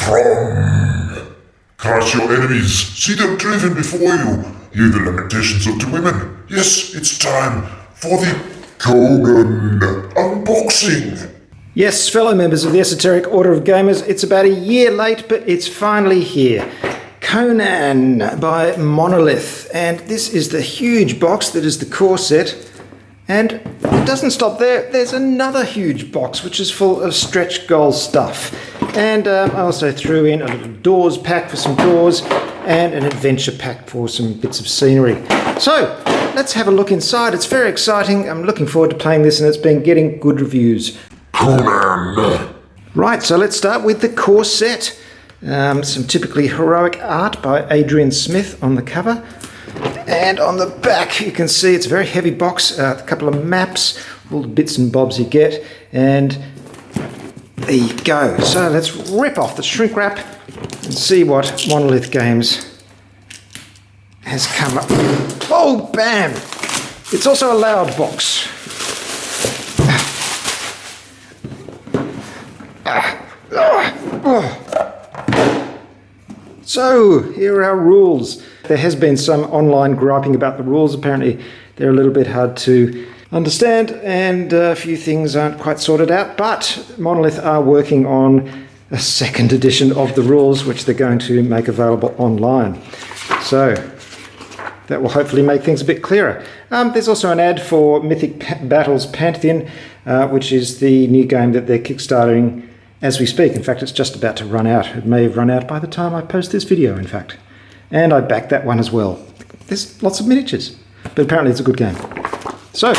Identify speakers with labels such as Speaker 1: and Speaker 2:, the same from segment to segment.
Speaker 1: strong. Crush your enemies, see them driven before you, hear the lamentations of the women. Yes, it's time for the Conan unboxing.
Speaker 2: Yes, fellow members of the Esoteric Order of Gamers, it's about a year late, but it's finally here. Conan by Monolith, and this is the huge box that is the core set. And it doesn't stop there, there's another huge box which is full of stretch goal stuff. And I also threw in a little doors pack for some doors and an adventure pack for some bits of scenery. So, let's have a look inside. It's very exciting. I'm looking forward to playing this and it's been getting good reviews.
Speaker 1: Conan!
Speaker 2: Right, so let's start with the core set. Some typically heroic art by Adrian Smith on the cover. And on the back you can see it's a very heavy box, a couple of maps, all the bits and bobs you get, and there you go. So let's rip off the shrink wrap and see what Monolith Games has come up with. Oh, bam! It's also a loud box. So, here are our rules. There has been some online griping about the rules. Apparently, they're a little bit hard to understand and a few things aren't quite sorted out. But Monolith are working on a second edition of the rules, which they're going to make available online. So, that will hopefully make things a bit clearer. There's also an ad for Mythic Battles Pantheon, which is the new game that they're kickstarting as we speak. In fact, it's just about to run out. It may have run out by the time I post this video, in fact. And I backed that one as well. There's lots of miniatures, but apparently it's a good game. So,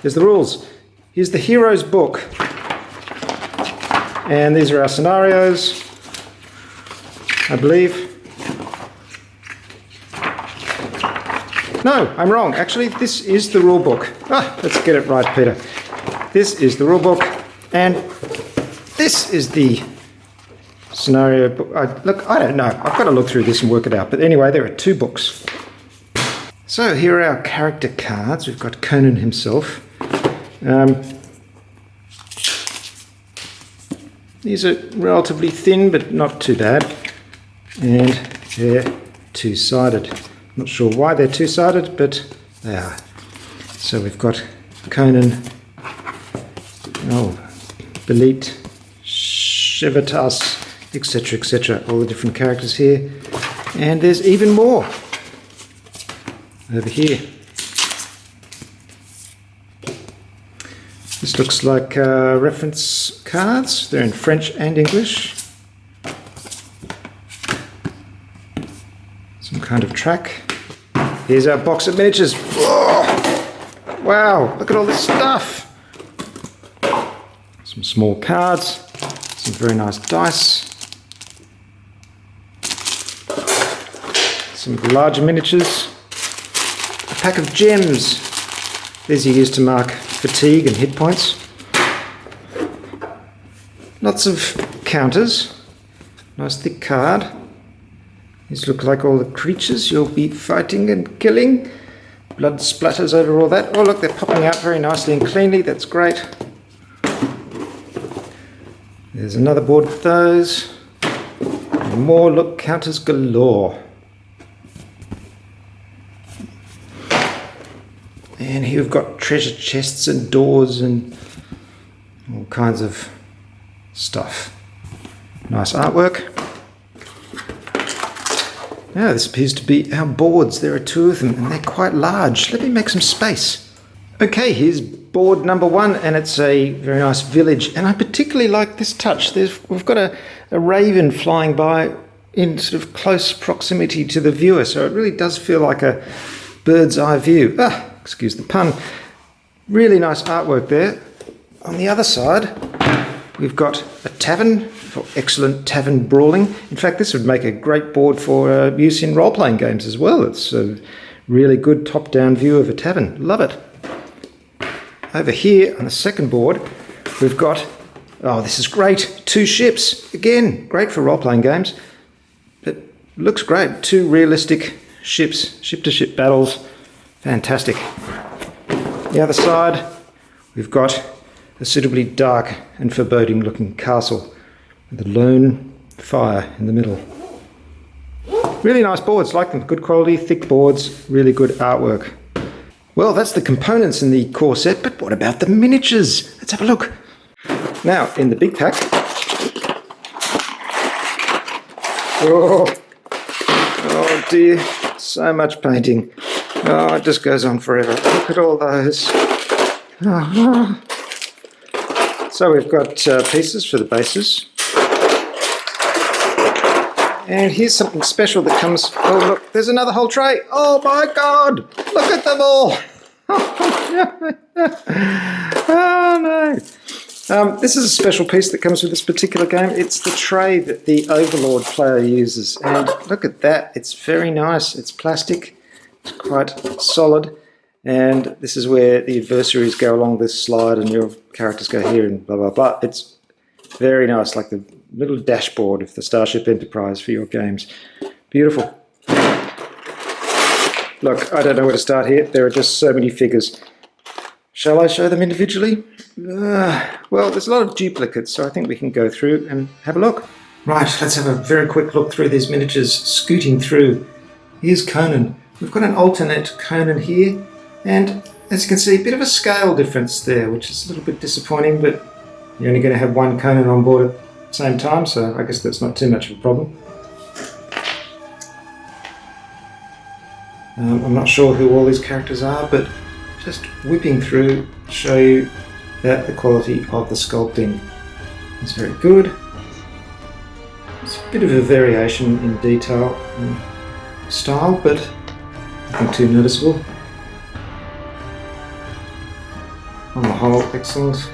Speaker 2: there's the rules. Here's the hero's book. And these are our scenarios, I believe. No, I'm wrong. Actually, this is the rule book. Let's get it right, Peter. This is the rule book, and this is the scenario book. Look, I don't know. I've got to look through this and work it out. But anyway, there are two books. So here are our character cards. We've got Conan himself. These are relatively thin, but not too bad. And they're two-sided. Not sure why they're two-sided, but they are. So we've got Conan, Belit, Shevatas, etc., etc. All the different characters here. And there's even more over here. This looks like reference cards. They're in French and English. Some kind of track. Here's our box of miniatures. Oh, wow, look at all this stuff. Some small cards. Some very nice dice. Some larger miniatures. A pack of gems. These are used to mark fatigue and hit points. Lots of counters. Nice thick card. These look like all the creatures you'll be fighting and killing. Blood splatters over all that. Oh look, they're popping out very nicely and cleanly. That's great. There's another board with those. More look, counters galore. And here we've got treasure chests and doors and all kinds of stuff. Nice artwork. Now this appears to be our boards. There are two of them and they're quite large. Let me make some space. Okay, here's board number one, and it's a very nice village. And I particularly like this touch. We've got a raven flying by in sort of close proximity to the viewer, so it really does feel like a bird's eye view. Excuse the pun. Really nice artwork there. On the other side, we've got a tavern for excellent tavern brawling. In fact, this would make a great board for use in role-playing games as well. It's a really good top-down view of a tavern. Love it. Over here on the second board, we've got, this is great, two ships. Again, great for role-playing games. But looks great. Two realistic ships, ship-to-ship battles. Fantastic. The other side, we've got a suitably dark and foreboding looking castle with a lone fire in the middle. Really nice boards, like them. Good quality, thick boards, really good artwork. Well, that's the components in the core set, but what about the miniatures? Let's have a look. Now, in the big pack... Oh dear, so much painting. Oh, it just goes on forever. Look at all those. So we've got pieces for the bases. And here's something special that comes... Oh, look, there's another whole tray. Oh, my God. Look at them all. Oh, no. This is a special piece that comes with this particular game. It's the tray that the Overlord player uses. And look at that. It's very nice. It's plastic. It's quite solid. And this is where the adversaries go along this slide and your characters go here and blah, blah, blah. It's very nice, like the little dashboard of the Starship Enterprise for your games. Beautiful. Look, I don't know where to start here. There are just so many figures. Shall I show them individually? Well, there's a lot of duplicates, so I think we can go through and have a look. Right, let's have a very quick look through these miniatures, scooting through. Here's Conan. We've got an alternate Conan here, and as you can see, a bit of a scale difference there, which is a little bit disappointing, but you're only going to have one Conan on board at the same time, so I guess that's not too much of a problem. I'm not sure who all these characters are, but just whipping through to show you that the quality of the sculpting is very good. It's a bit of a variation in detail and style, but nothing too noticeable. On the whole, excellent.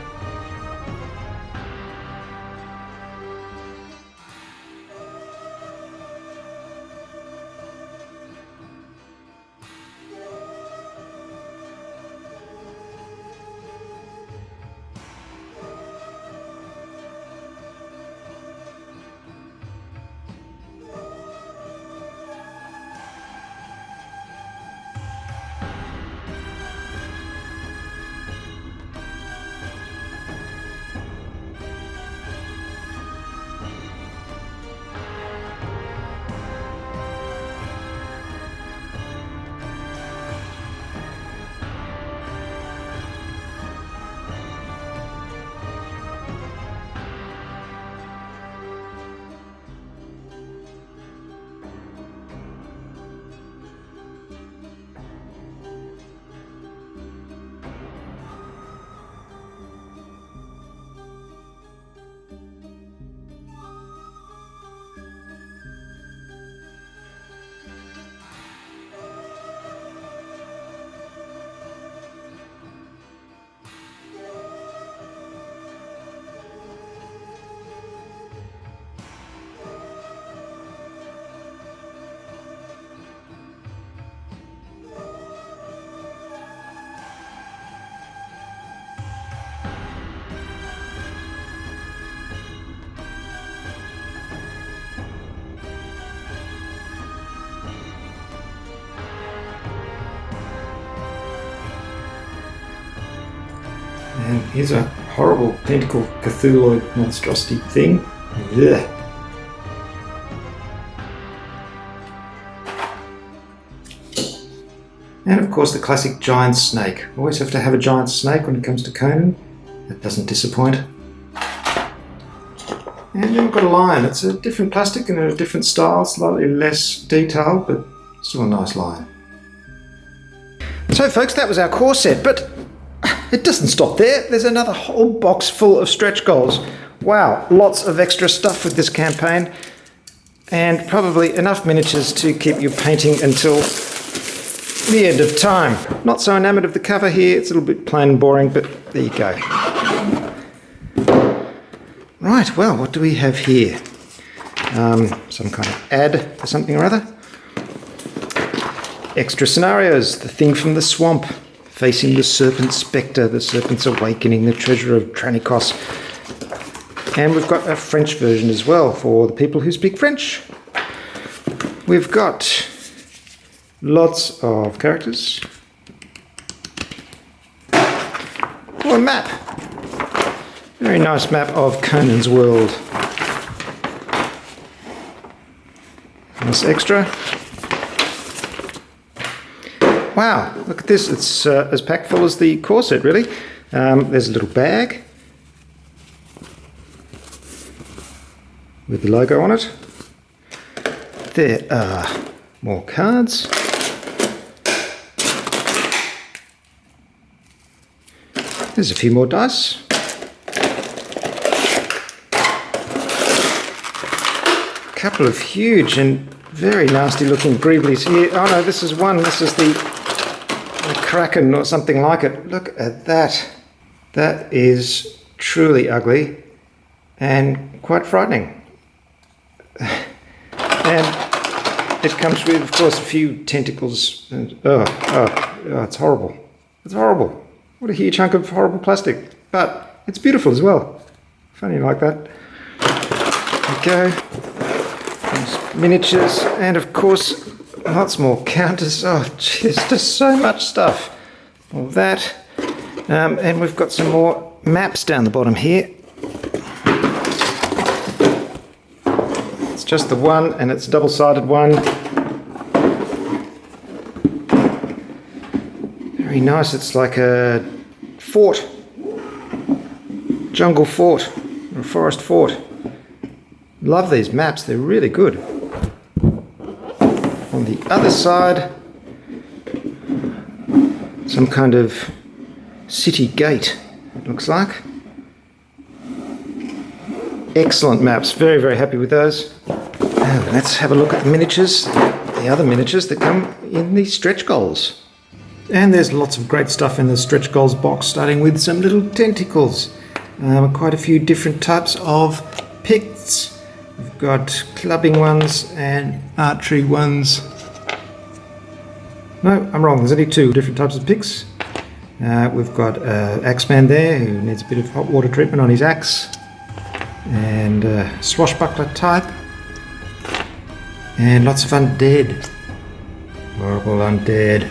Speaker 2: And here's a horrible tentacle Cthulhuid monstrosity thing. Ugh. And of course the classic giant snake. Always have to have a giant snake when it comes to Conan. That doesn't disappoint. And then we've got a lion. It's a different plastic and a different style, slightly less detail, but still a nice lion. So folks, that was our core set, but it doesn't stop there. There's another whole box full of stretch goals. Wow, lots of extra stuff with this campaign, and probably enough miniatures to keep you painting until the end of time. Not so enamoured of the cover here. It's a little bit plain and boring, but there you go. Right, well, what do we have here? Some kind of ad for something or other. Extra scenarios. The thing from the swamp. Facing the serpent spectre, the serpent's awakening, the treasure of Tranikos. And we've got a French version as well for the people who speak French. We've got lots of characters. Oh, a map. Very nice map of Conan's world. nice extra. Wow, look at this. It's as packed full as the core set, really. There's a little bag with the logo on it. There are more cards. There's a few more dice. A couple of huge and very nasty looking greeblies here. Oh no, this is one. This is the Kraken or something like it. Look at that. That is truly ugly and quite frightening. And it comes with, of course, a few tentacles. And, it's horrible. It's horrible. What a huge hunk of horrible plastic. But it's beautiful as well. Funny like that. There we go. There's miniatures. And, of course, lots more counters. Oh, there's just so much stuff. All that. And we've got some more maps down the bottom here. It's just the one, and it's a double-sided one. Very nice. It's like a fort, jungle fort, or a forest fort. Love these maps. They're really good. On the other side, some kind of city gate, it looks like. Excellent maps. Very, very happy with those. Now, let's have a look at the miniatures, the other miniatures that come in the stretch goals. And there's lots of great stuff in the stretch goals box, starting with some little tentacles. Quite a few different types of picts. We've got clubbing ones and archery ones. No, I'm wrong. There's only two different types of picks. We've got Axeman there, who needs a bit of hot water treatment on his axe. And swashbuckler type. And lots of undead. Horrible undead.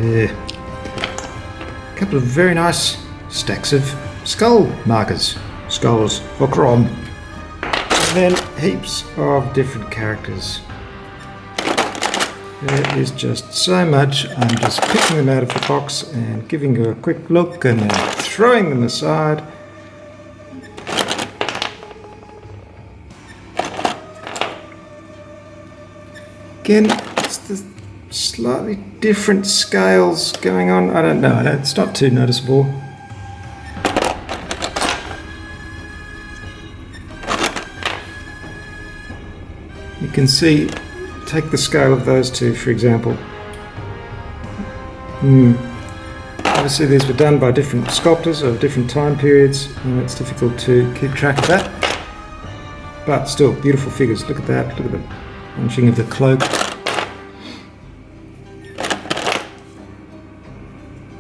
Speaker 2: A couple of very nice stacks of skull markers. Skulls for Crom. And then heaps of different characters. There is just so much. I'm just picking them out of the box and giving you a quick look and then throwing them aside. Again, it's the slightly different scales going on. I don't know. It's not too noticeable. You can see, take the scale of those two, for example. Obviously these were done by different sculptors of different time periods, and it's difficult to keep track of that. But still, beautiful figures. Look at that. Look at the punching of the cloak.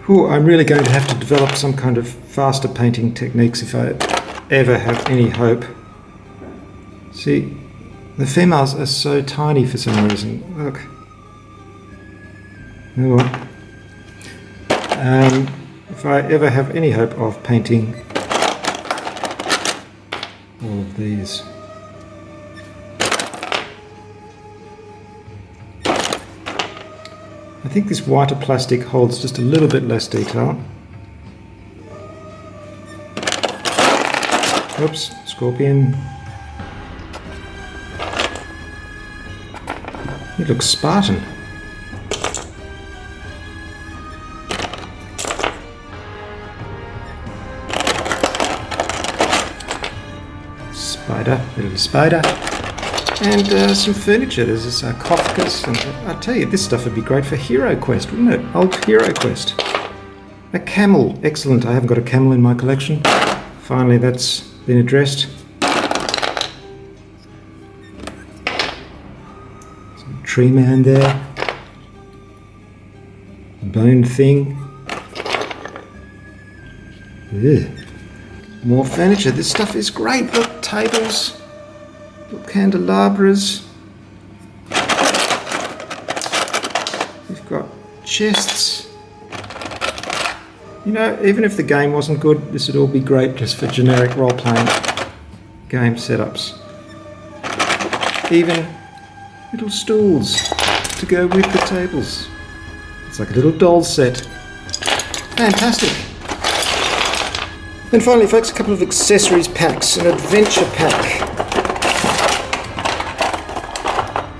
Speaker 2: Ooh, I'm really going to have to develop some kind of faster painting techniques if I ever have any hope. See, the females are so tiny for some reason. Look. Oh well. If I ever have any hope of painting all of these. I think this whiter plastic holds just a little bit less detail. Oops, scorpion. It looks Spartan. Spider, little spider. And some furniture. There's a sarcophagus. And I tell you, this stuff would be great for Hero Quest, wouldn't it? Old Hero Quest. A camel. Excellent. I haven't got a camel in my collection. Finally, that's been addressed. Some tree man there. Bone thing. Ugh. More furniture. This stuff is great. Look, tables. Candelabras. We've got chests. You know, even if the game wasn't good, this would all be great just for generic role-playing game setups. even little stools to go with the tables. It's like a little doll set. Fantastic. And finally, folks, a couple of accessories packs, an adventure pack.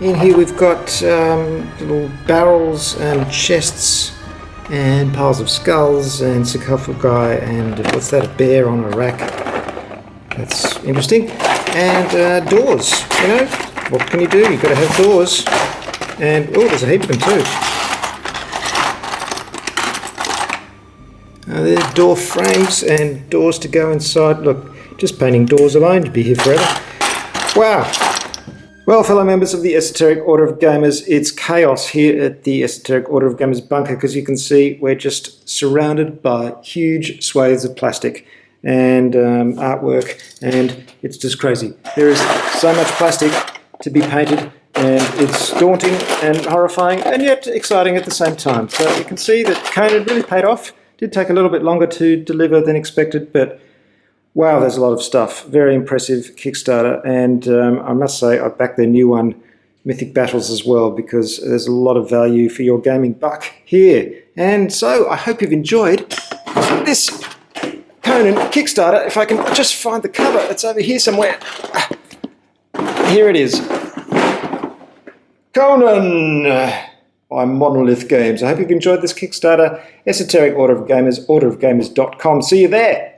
Speaker 2: In here we've got little barrels and chests and piles of skulls and sarcophagi and what's that, a bear on a rack. That's interesting. And doors, you know, what can you do? You've got to have doors. And, oh, there's a heap of them too. There's door frames and doors to go inside. Look, just painting doors alone to be here forever. Wow. Well, fellow members of the Esoteric Order of Gamers, it's chaos here at the Esoteric Order of Gamers bunker, because you can see we're just surrounded by huge swathes of plastic and artwork, and it's just crazy. There is so much plastic to be painted, and it's daunting and horrifying and yet exciting at the same time. So you can see that Conan really paid off. Did take a little bit longer to deliver than expected, but wow, there's a lot of stuff. Very impressive Kickstarter, and I must say I backed their new one, Mythic Battles, as well, because there's a lot of value for your gaming buck here. And so I hope you've enjoyed this Conan Kickstarter. If I can just find the cover, it's over here somewhere. Here it is. Conan by Monolith Games. I hope you've enjoyed this Kickstarter. Esoteric Order of Gamers, orderofgamers.com. See you there.